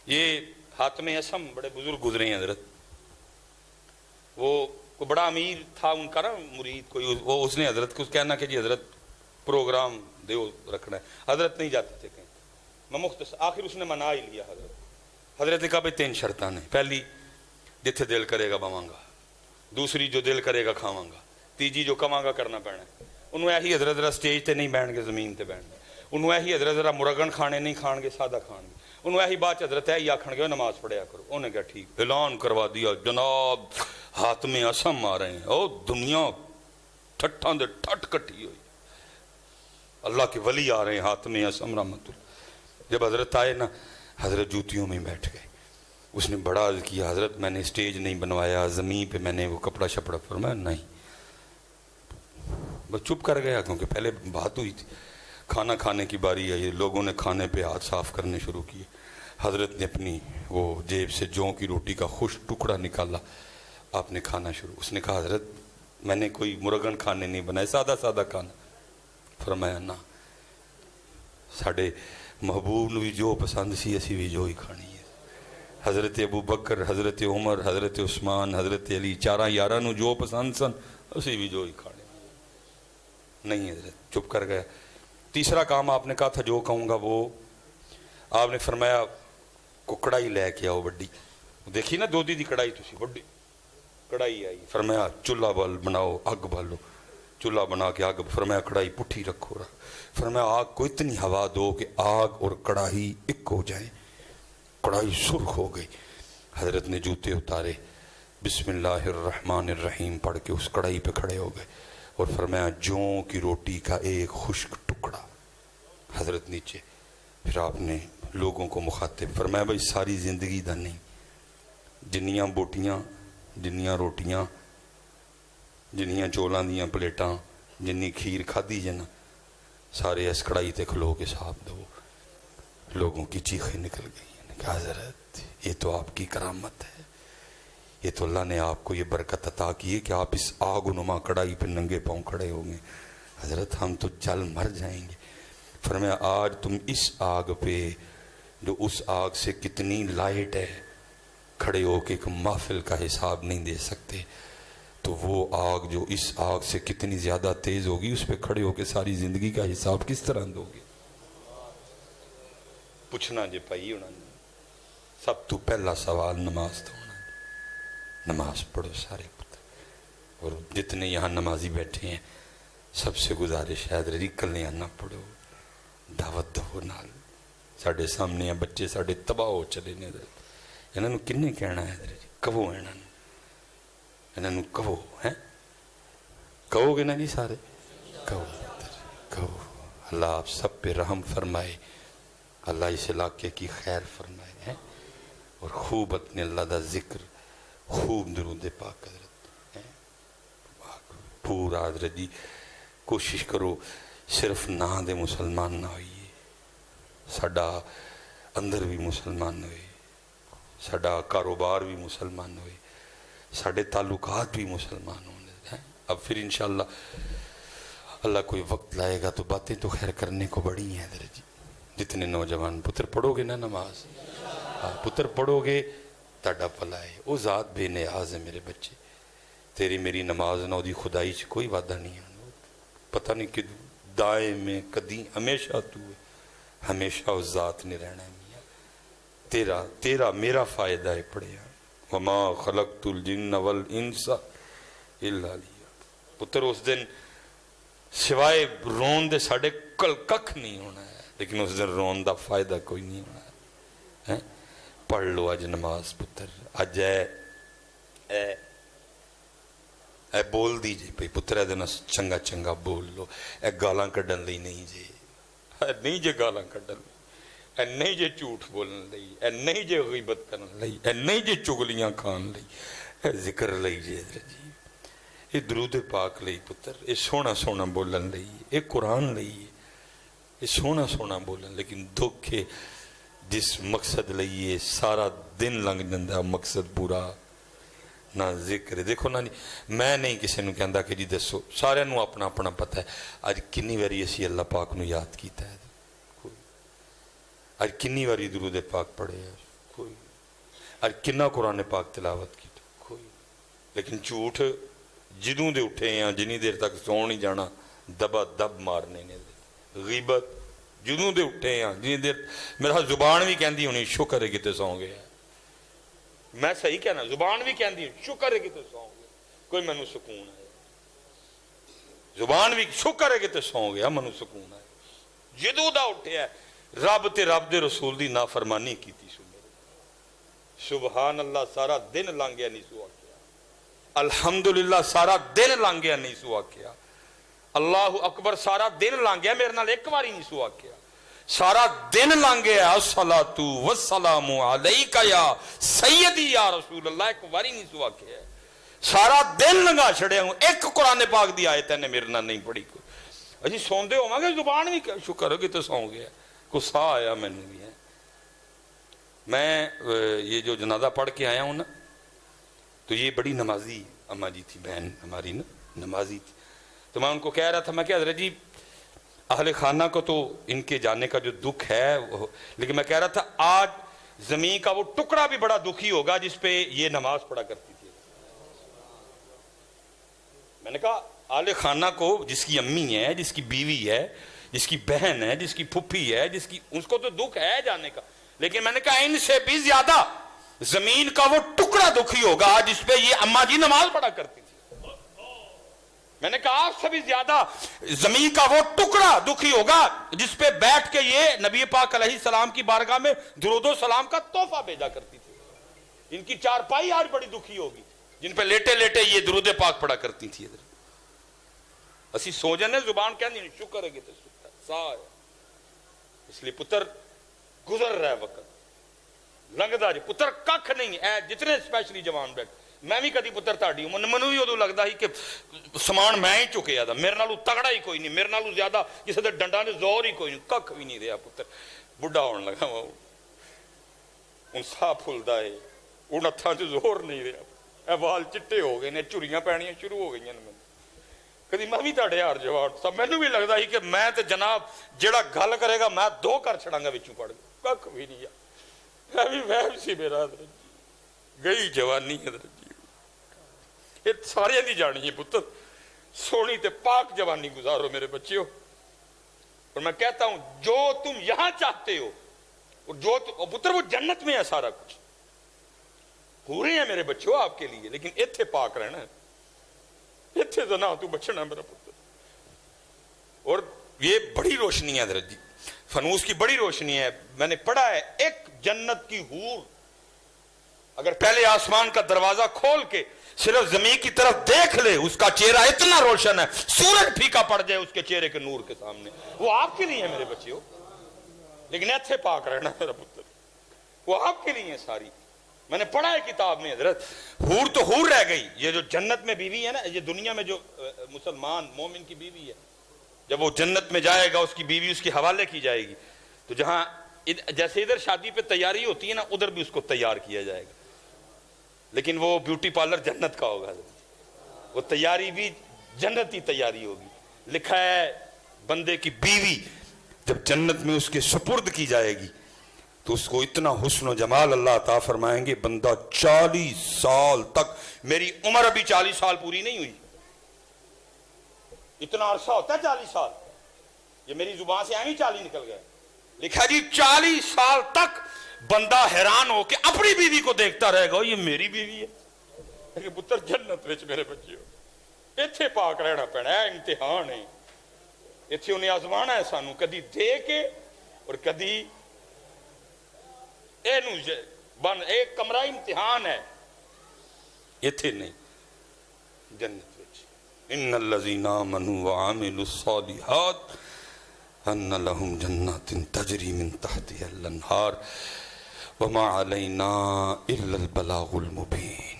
یہ حاتم اسم بڑے بزرگ گزرے ہیں حضرت، وہ بڑا امیر تھا ان کا نا مرید کوئی، وہ اس نے حضرت کو کہنا کہ جی حضرت پروگرام دیو رکھنا ہے، حضرت نہیں جاتے تھے کہیں، میں مختصر آخر اس نے منا ہی لیا حضرت نے کہا بھائی 3 شرطاں نے، پہلی جتھے دل کرے گا بواں گا، دوسری جو دل کرے گا کھاواں گا، تیجی جو کواں گا کرنا پینا ہے۔ انہوں ایہی حضرت ذرا سٹیج تے نہیں بیٹھ گے، زمین تے بیٹھ گے، انہوں ایہی حضرت ذرا مرغن کھانے نہیں کھان گے، سادہ کھان گے، انہوں ایہی بات حضرت ایہی آکھن گے نماز پڑھیا کرو۔ انہوں نے کہا ٹھیک، اعلان کروا دیا جناب حاتم اسم آ رہے ہیں، او دنیا ٹھٹاں دے ٹھٹ کٹی ہوئی، اللہ کے ولی آ رہے ہیں حاتم اسم رحمت اللہ۔ جب حضرت آئے نا، حضرت جوتیوں میں بیٹھ گئے، اس نے بڑا عرض کیا حضرت میں نے سٹیج نہیں بنوایا، زمین پہ میں نے وہ کپڑا شپڑا، فرمایا نہیں، بس چپ کر گیا کیونکہ پہلے بات ہوئی تھی۔ کھانا کھانے کی باری آئی، لوگوں نے کھانے پہ ہاتھ صاف کرنے شروع کیے، حضرت نے اپنی وہ جیب سے جوں کی روٹی کا خشک ٹکڑا نکالا، آپ نے کھانا شروع، اس نے کہا حضرت میں نے کوئی مرغن کھانے نہیں بنائے، سادہ سادہ کھانا۔ فرمایا نہ، ساڑھے محبوب نے بھی جو پسند سی اسی بھی جو ہی کھانی ہے۔ حضرت ابو بکر، حضرت عمر، حضرت عثمان، حضرت علی، 4 یاراں نو جو پسند سن اسی بھی جو ہی کھانے۔ نہیں حضرت چپ کر گیا۔ تیسرا کام آپ نے کہا تھا جو کہوں گا وہ، آپ نے فرمایا کو کڑائی لے کے آؤ بڑی، دیکھی نا دودھی دی کڑائی تسی، بڑی کڑائی آئی، فرمایا چولہا بال بناؤ، اگ بالو، چولہا بنا کے آگ، فرمایا کڑائی پٹھی رکھو، فرمایا آگ کو اتنی ہوا دو کہ آگ اور کڑاہی ایک ہو جائیں۔ کڑائی سرخ ہو گئی، حضرت نے جوتے اتارے، بسم اللہ الرحمن الرحیم پڑھ کے اس کڑائی پہ کھڑے ہو گئے اور فرمایا جوں کی روٹی کا ایک خشک ٹکڑا، حضرت نیچے۔ پھر آپ نے لوگوں کو مخاطب فرمایا بھائی ساری زندگی دا نہیں، جنیاں بوٹیاں، جنیاں روٹیاں، جنیاں چولاں دیاں پلیٹاں، جنی کھیر کھادی جنا، سارے اس کڑائی تے کھلو کے صاحب دو۔ لوگوں کی چیخیں نکل گئی، کہا حضرت یہ تو آپ کی کرامت ہے، یہ تو اللہ نے آپ کو یہ برکت عطا کی ہے کہ آپ اس آگ و نما کڑائی پہ ننگے پاؤں کھڑے ہوں گے، حضرت ہم تو جل مر جائیں گے۔ فرمایا آج تم اس آگ پہ جو اس آگ سے کتنی لائٹ ہے کھڑے ہو کے ایک محفل کا حساب نہیں دے سکتے، تو وہ آگ جو اس آگ سے کتنی زیادہ تیز ہوگی اس پہ کھڑے ہو کے ساری زندگی کا حساب کس طرح دو گے؟ پوچھنا جے پائی انہوں نے، سب تو پہلا سوال نماز تو ہونا جی، نماز پڑھو سارے پتر، اور جتنے یہاں نمازی بیٹھے ہیں سب سے گزارش ہے حضرت کلے نہ پڑھو، دعوت دو نال، ساڑھے سامنے ہیں بچے ساڑھے تباہ ہو چلے نے، حضرت انہوں نے کنے کہنا ہے حضرت کہو، انہوں نے کہو، کہو گے نا جی سارے، کہو کہو، اللہ آپ سب پہ رحم فرمائے، اللہ اس علاقے کی خیر فرمائے، اور خوب اپنے اللہ دا ذکر، خوب درود پاک حضرت، پورا حضرت جی کوشش کرو صرف نہ دے مسلمان نہ ہوئیے، ساڑا اندر بھی مسلمان ہوئے، ساڑا کاروبار بھی مسلمان ہوئے، ساڑے تعلقات بھی مسلمان ہونے۔ اب پھر انشاءاللہ اللہ کوئی وقت لائے گا تو باتیں تو خیر کرنے کو بڑی ہیں حضرت جی۔ جتنے نوجوان پتر پڑھو گے نا نماز، پتر پڑھو گے تاڑا پلا ہے، وہ ذات بے نیاز ہے میرے بچے، تیری میری نماز نہ دی خدائی چ کوئی وعدہ نہیں ہے، پتہ نہیں کہ دائیں میں کدی ہمیشہ تو ہے، ہمیشہ اس ذات نے رہنا ہے میاں، تیرا میرا فائدہ ہے پڑھے، وما خلقت الجن والانس الا لیا۔ پتر اس دن سوائے رون دے ساڑھے کل ککھ نہیں ہونا ہے، لیکن اس دن رون دا فائدہ کوئی نہیں ہونا ہے۔ پڑھ لو اج نماز پتر، اج اے بول دی جے پئی پتر، اے دن چنگا چنگا بول لو، اے گالاں کڈن لئی نہیں جے، اے نہیں جے گالاں کڈن لئی، اے نہیں جے جھوٹ بولن لئی، اے نہیں جے غیبت کرن لئی، اے نہیں جے چگلیاں کھان لئی، اے ذکر لئی جے حضرت جی، اے درود پاک لئی پتر، اے سونا سونا بولن لئی، اے قرآن لئی، اے سونا سونا بولن، لیکن دکھ ہے جس مقصد لئیے سارا دن لنگ جندہ مقصد پورا نہ ذکر ہے۔ دیکھو نا میں نہیں کسی نے کہندا کہ جی دسو، سارے نو اپنا اپنا پتہ ہے آج کنی واری اسی اللہ پاک نو یاد کیتا ہے، آج کنی واری درود پاک پڑھے ہے، کوئی اور کنا قرآن پاک تلاوت کی کوئی لیکن جھوٹ جدوں دے اٹھے ہیں جنی دیر تک سو نہیں جانا دبا دب مارنے نے غیبت جدوں دے اٹھے ہیں جنی دیر میرا زبان بھی کہندی ہونی شکر ہے کتے سو گئے میں صحیح کہنا زبان بھی کہندی ہوں شکر ہے کتے سو گئے کوئی منو سکون ہے زبان بھی شکر ہے کتے سو گیا منو سکون ہے جدوں دا اٹھے ہے رب تے رب دے رسول دی نافرمانی کی تھی سبحان اللہ سارا دن لنگ گیا نہیں سوا کیا الحمدللہ سارا دن لنگ گیا نہیں سوا کیا اللہ اکبر سارا دن لنگ گیا میرے نال ایک باری نہیں سوا کیا سارا دن لنگ گیا الصلاۃ والسلام علیک یا سیدی یا رسول اللہ ایک باری نہیں سوا کیا سارا دن لنگا چھڑے ہوں ایک قرآن پاک دی آیت نے میرے نال نہیں پڑھی کوئی اجی سوندے ہو گے زبان بھی شکر ہو کہ تو سو گیا کو سا آیا میں نے بھی ہے میں یہ جو جنازہ پڑھ کے آیا ہوں نا تو یہ بڑی نمازی اماں جی تھی بہن ہماری نا نمازی تھی تو میں ان کو کہہ رہا تھا میں کہ حضرت جی اہل خانہ کو تو ان کے جانے کا جو دکھ ہے لیکن میں کہہ رہا تھا آج زمین کا وہ ٹکڑا بھی بڑا دکھی ہوگا جس پہ یہ نماز پڑھا کرتی تھی میں نے کہا اہل خانہ کو جس کی امی ہے جس کی بیوی ہے جس کی بہن ہے جس کی پھپھی ہے جس کی اس کو تو دکھ ہے جانے کا لیکن میں نے کہا ان سے بھی زیادہ زمین کا وہ ٹکڑا دکھی ہوگا جس پہ یہ اماں جی نماز پڑھا کرتی تھی میں نے کہا آپ سے بھی زیادہ زمین کا وہ ٹکڑا دکھی ہوگا جس پہ بیٹھ کے یہ نبی پاک علیہ السلام کی بارگاہ میں درود و سلام کا تحفہ بھیجا کرتی تھی ان کی چارپائی آج بڑی دکھی ہوگی جن پہ لیٹے لیٹے یہ درود پاک پڑھا کرتی تھی اسی سو جانے زبان کہندی نہیں شکر ہے کہ اس لیے پتر گزر رہا ہے وقت لنگدا جی پتر ککھ نہیں اے جتنے اسپیشلی جوان بیٹھ میں بھی کدی پتر تاڑی ہوں منو بھی ادو لگتا ہی کہ سامان میں ہی چکیا تھا میرے نالو تگڑا ہی کوئی نہیں میرے نالو زیادہ کسی دے ڈنڈا نے زور ہی کوئی نہیں ککھ بھی نہیں رہا پتر بڑھا ہونے لگا ان سا پھلدا ہے ان ہتھاں چ زور نہیں رہا اے وال چٹے ہو گئے نے چریاں پینیاں شروع ہو گئی نے کدی میں بھی تاڑے یار جوان سب مینوں بھی لگتا ہی کہ میں تے جناب جڑا گل کرے گا میں دو کر چھڑاں گا وچوں پڑھ ککھ بھی نہیں میں بھی وہم سی میرا حضرت جی گئی جوانی حضرت جی یہ سارے دی جانی ہے پتر سونی تے پاک جوانی گزارو میرے بچیوں اور میں کہتا ہوں جو تم یہاں چاہتے ہو اور جو پتر وہ جنت میں ہے سارا کچھ پورے ہیں میرے بچوں آپ کے لیے لیکن ایتھے پاک رہنا ہے ایتھے زنا تو بچنا میرا پتر اور یہ بڑی روشنی ہے حضرت جی فنوس کی بڑی روشنی ہے میں نے پڑھا ہے ایک جنت کی حور اگر پہلے آسمان کا دروازہ کھول کے صرف زمین کی طرف دیکھ لے اس کا چہرہ اتنا روشن ہے سورج پھیکا پڑ جائے اس کے چہرے کے نور کے سامنے وہ آپ کے لیے ہے میرے بچیوں لیکن ایتھے پاک رہنا میرا پتر وہ آپ کے لیے ہے ساری میں نے پڑھا ہے کتاب میں حضرت حور تو حور رہ گئی یہ جو جنت میں بیوی ہے نا یہ دنیا میں جو مسلمان مومن کی بیوی ہے جب وہ جنت میں جائے گا اس کی بیوی اس کے حوالے کی جائے گی تو جہاں جیسے ادھر شادی پہ تیاری ہوتی ہے نا ادھر بھی اس کو تیار کیا جائے گا لیکن وہ بیوٹی پارلر جنت کا ہوگا وہ تیاری بھی جنتی تیاری ہوگی لکھا ہے بندے کی بیوی جب جنت میں اس کے سپرد کی جائے گی تو اس کو اتنا حسن و جمال اللہ عطا فرمائیں گے بندہ 40 سال تک میری عمر ابھی 40 سال پوری نہیں ہوئی اتنا عرصہ ہوتا ہے 40 سال یہ میری زبان سے ہی 40 نکل گیا لکھا جی 40 سال تک بندہ حیران ہو کے اپنی بیوی کو دیکھتا رہے گا یہ میری بیوی ہے لیکن پتر جنت وچ میرے بچے ہو ایتھے پاک رہنا پینا ہے امتحان ہے ایتھے انہیں آزمانا ہے سانو کدی دے کے اور کدی ایک کمرہ امتحان ہے ایتھے نہیں جنت وچ ان الذین آمنوا وعملوا الصالحات ان لهم جنات تجری من تحتها الانہار وما علینا الا البلاغ المبین